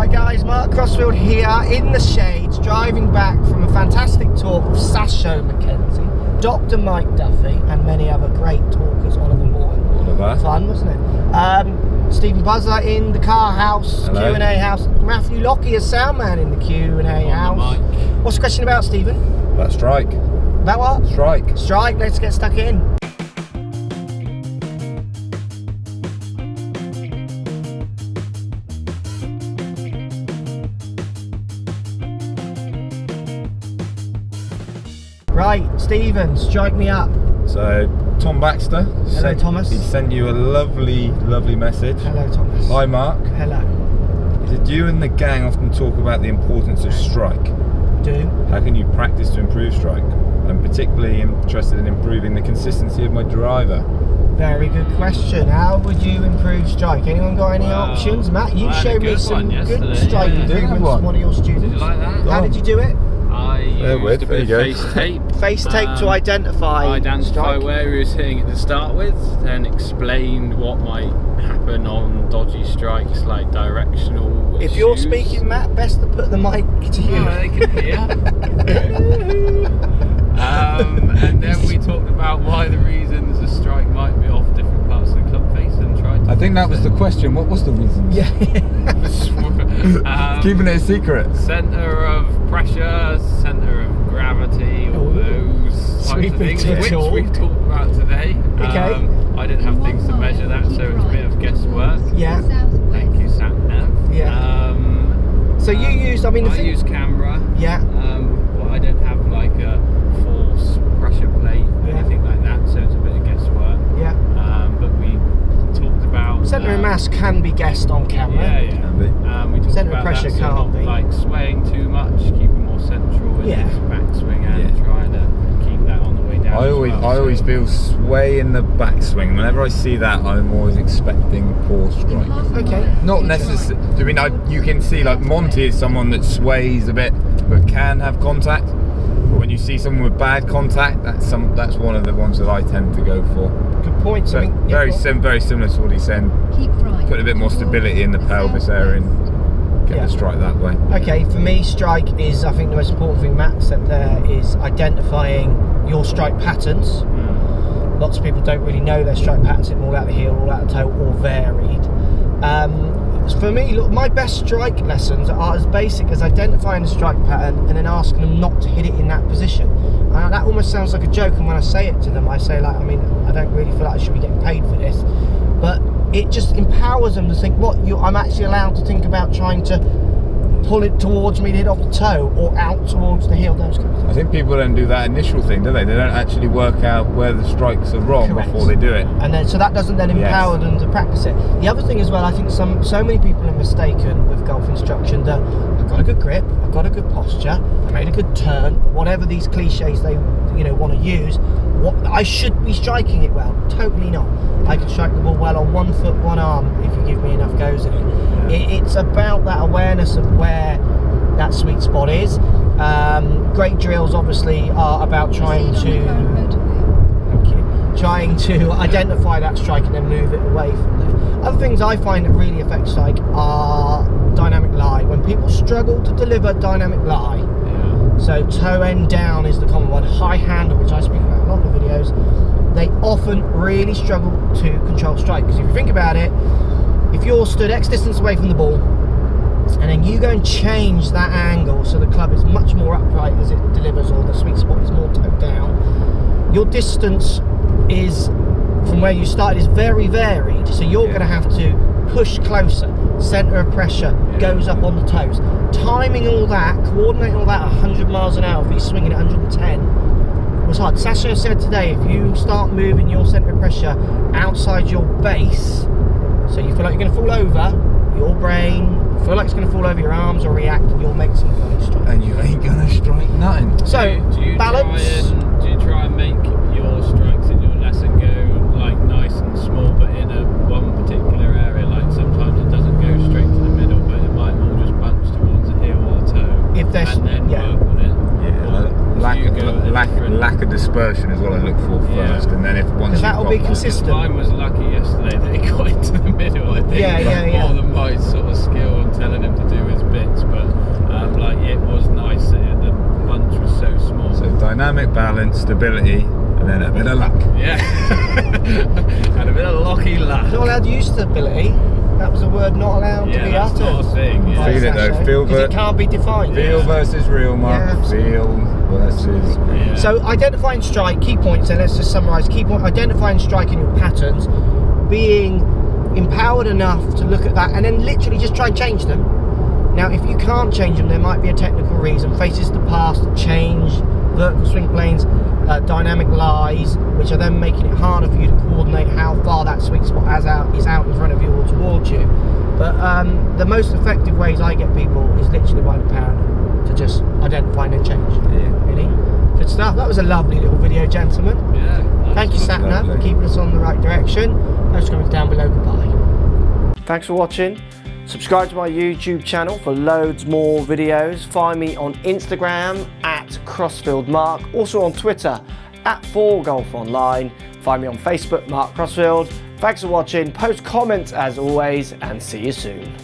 Hi guys, Mark Crossfield here in the shades, driving back from a fantastic talk with Sasho Mackenzie, Dr. Mike Duffy, and many other great talkers on in the morning. All of that. Fun, wasn't it? Stephen Buzza in the car house, Q&A house. Matthew Lockey as sound man in the Q&A house. What's the question about, Stephen? About strike. About what? Strike. Strike, let's get stuck in. Right, Stephen, strike me up. So, Tom Baxter. Hello, Thomas. He sent you a lovely message. Hello, Thomas. Hi, Mark. Hello. He said, you and the gang often talk about the importance of strike. Do. How can you practice to improve strike? I'm particularly interested in improving the consistency of my driver. Very good question. How would you improve strike? Anyone got any options? Matt, you showed me some good strike improvements from one of your students. Did you like that? How did you do it? I used a bit of face tape. Face tape to identify strike. Where he was hitting it to start with, then explained what might happen on dodgy strikes, like directional If issues. you're speaking, Matt, best to put the mic to you. Oh, they can hear. And then we talked about why the reasons a strike might be off different parts of the club face and tried to I think that was the question. What was the reason? Yeah. Keeping it a secret. Centre of pressure, centre of gravity, all those types of things, which we've talked about today. Okay. I didn't have things to measure that, so it's a bit of guesswork. Yeah. Thank you, Sat Nav. Yeah. So you used, I use camera. Yeah. But I don't have like a force pressure plate or anything like that, so it's a bit of guesswork. Yeah. But we talked about centre of mass can be guessed on camera. Yeah. Can be. We talked Centre of about pressure that, so can't not be. like swaying too much, keeping more central in his backswing and trying to keep that on the way down. I always feel sway in the backswing. Whenever I see that, I'm always expecting poor strike. Okay. Not necessarily. I mean, you can see like Monty is someone that sways a bit, but can have contact. But when you see someone with bad contact, that's one of the ones that I tend to go for. Good point. So very similar to what he's saying. Put a bit more stability in the pelvis area and get the strike that way. Okay, for me, strike is, I think the most important thing Matt said there is identifying your strike patterns. Lots of people don't really know their strike patterns, it all out the heel, all out the toe, or varied. For me, look, my best strike lessons are as basic as identifying the strike pattern and then asking them not to hit it in that position. That almost sounds like a joke, and when I say it to them, I say, like, I mean, I don't really feel like I should be getting paid for this, but it just empowers them to think, I'm actually allowed to think about trying to pull it towards me to hit off the toe or out towards the heel, those kinds of things. I think people don't do that initial thing, do they? They don't actually work out where the strikes are wrong before they do it. And then, so that doesn't then empower them to practice it. The other thing as well, I think so many people are mistaken with golf instruction that I've got a good grip, I've got a good posture, I made a good turn, whatever these cliches they want to use, I should be striking it well. Totally not. I can strike the ball well on 1 foot, 1 arm if you give me enough goes at it. It's about that awareness of where that sweet spot is. Great drills obviously are about trying to identify that strike and then move it away from there. Other things I find that really affect strike are dynamic lie. When people struggle to deliver dynamic lie, so toe end down is the common one, high handle, which I speak about in a lot of videos, they often really struggle to control strike. Because if you think about it, if you're stood X distance away from the ball and then you go and change that angle so the club is much more upright as it delivers, or the sweet spot is more toe down, your distance is from where you started is very varied, so you're going to have to push closer, centre of pressure goes up on the toes, timing all that, coordinating all that at 100 miles an hour if he's swinging at 110 was hard. Sasha said today, if you start moving your centre of pressure outside your base, so you feel like you're going to fall over, your brain feel like it's going to fall over your arms or react, and you'll make some funny strikes. And you ain't going to strike nothing. So, do you balance. Do you try and make your strikes in your lesson go like nice and small, but in one particular area? Like sometimes it doesn't go straight to the middle, but it might all just bunch towards the heel or the toe. If there's, and then work on it. Lack of dispersion is what I look for first, and then if once that'll be consistent. Mine was lucky yesterday that he got into the middle. I think more than my sort of skill and telling him to do his balance, stability, and then a bit of luck. Yeah. And a bit of Lockey luck. Not allowed to use stability. That was a word not allowed to be that's uttered. not a thing. Yeah. Feel it though, feel because it can't be defined. Feel versus real, Mark. Yeah. Feel versus real. Yeah. So identifying strike, key points, and let's just summarise. Key point, identifying strike in your patterns, being empowered enough to look at that and then literally just try and change them. Now if you can't change them, there might be a technical reason. Faces the past, change, vertical swing planes, dynamic lies, which are then making it harder for you to coordinate how far that sweet spot is out in front of you or towards you. But the most effective ways I get people is literally by the parent to just identify and then change. Yeah. Really good stuff. That was a lovely little video, gentlemen. Yeah. Thank you, Satnav, for lovely. keeping us on the right direction. Thanks for comments down below. Goodbye. Thanks for watching. Subscribe to my YouTube channel for loads more videos. Find me on Instagram at Crossfield Mark. Also on Twitter at 4golfonline. Find me on Facebook, Mark Crossfield. Thanks for watching. Post comments as always, and see you soon.